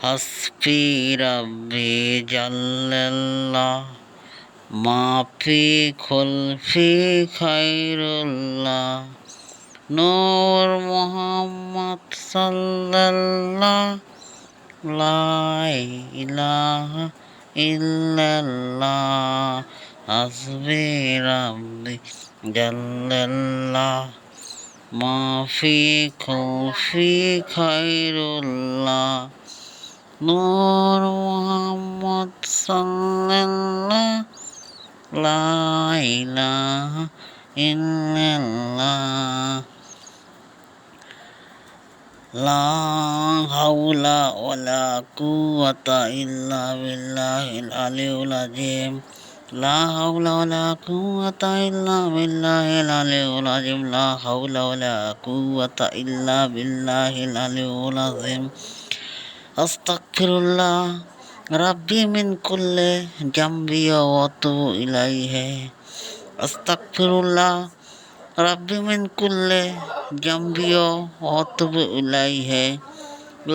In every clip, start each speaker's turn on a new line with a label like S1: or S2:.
S1: হাসবি রাব্বি জাল্লাল্লাহ মাফি খুলফি খায়রুল্লাহ নূর মুহাম্মদ সাল্লাল্লাহ লা ইলাহা ইল্লাল্লাহ হাসবি রাব্বি জাল্লাল্লাহ মাফি খুলফি খায়রুল্লাহ নূর মুহাম্মদ সাল্লাল্লাহ লা ইলাহা ইল্লাল্লাহ লা হাওলা ওয়ালা কুওয়াতা ইল্লা বিল্লাহিল আলিয়্যিল আযীম লা হাওলা ওয়ালা কুওয়াতা ইল্লা বিল্লাহিল আলিয়্যিল আযীম লা হাওলা ওয়ালা কুওয়াতা ইল্লা বিল্লাহিল আলিয়্যিল আযীম আস্তাগফিরুল্লাহ রাব্বি মিন কুল্লি জামবি ওয়া আতুবু ইলাইহি আস্তাগফিরুল্লাহ রাব্বি মিন কুল্লি জামবি ওয়া আতুবু ইলাইহি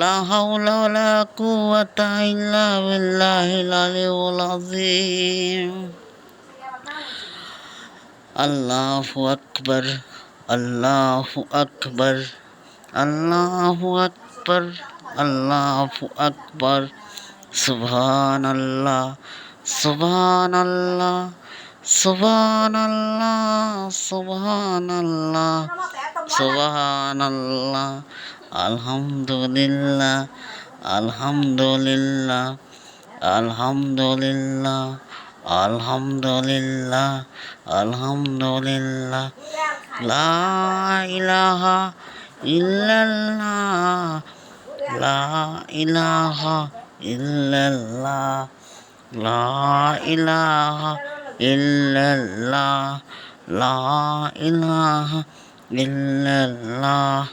S1: লা হাওলা ওয়ালা কুওয়াতা ইল্লা বিল্লাহিল আলিয়্যিল আযীম আল্লাহু আকবার আল্লাহু আকবার আল্লাহু আকবার আল্লাহু আকবার সুবহানাল্লাহ সুবহানাল্লাহ সুবহানাল্লাহ সুবহানাল্লাহ সুবহানাল্লাহ আলহামদুলিল্লাহ আলহামদুলিল্লাহ আলহামদুলিল্লাহ আলহামদুলিল্লাহ আলহামদুলিল্লাহ লা ইলাহা ইল্লাল্লাহ লা ইলাহা ইল্লাল্লাহ লা ইলাহা ইল্লাল্লাহ লা ইলাহা ইল্লাল্লাহ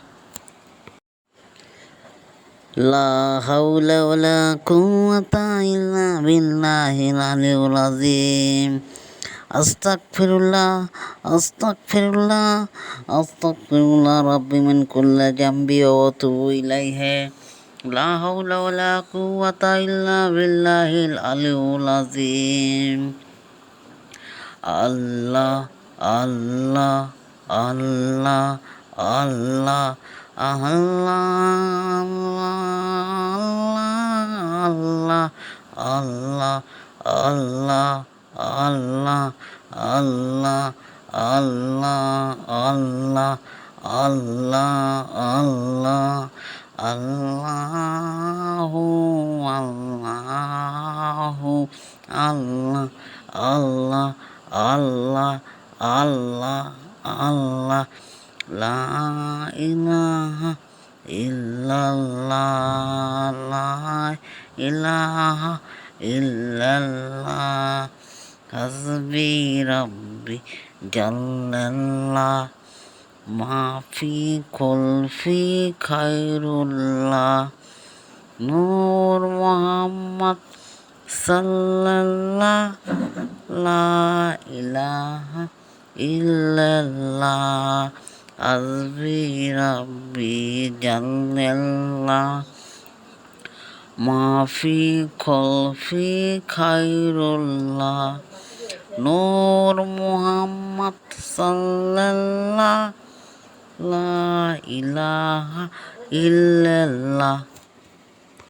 S1: লা হাওলা ওয়ালা কুওয়াতা ইল্লা বিল্লাহিল আলিয়্যিল আযীম আস্তাগফিরুল্লাহ আস্তাগফিরুল্লাহ আস্তাগফিরুল্লাহ রাব্বি মিন কুল্লি জামবি ওয়া আতুবু ইলাইহি লা হাওলা ওয়ালা কুওয়াতা ইল্লা বিল্লাহিল আলিয়্যিল আযীম আল্লাহ আল্লাহ আল্লাহ আল্লাহ আল্লাহ আল্লাহ আল্লাহ আল্লাহ আল্লাহ আল্লাহ আল্লাহ আল্লাহ আল্লাহ আল্লাহু আল্লাহু আল্লাহ আল্লাহ আল্লাহ আল্লাহ আল্লাহ লা ইলাহা ইল্লাল্লাহ লা ইলাহা ইল্লাল্লাহ হাসবি রাব্বি জাল্লাল্লাহ মাফি খুলফি খায়রুল্লাহ নূর মুহাম্মদ সাল্লাল্লাহ লা ইলাহা ইল্লাল্লাহ হাসবি রাব্বি জাল্লাল্লাহ মাফি খুলফি খায়রুল্লাহ নূর মুহাম্মদ সাল্লাল্লাহ লা ইলাহা ইল্লাল্লাহ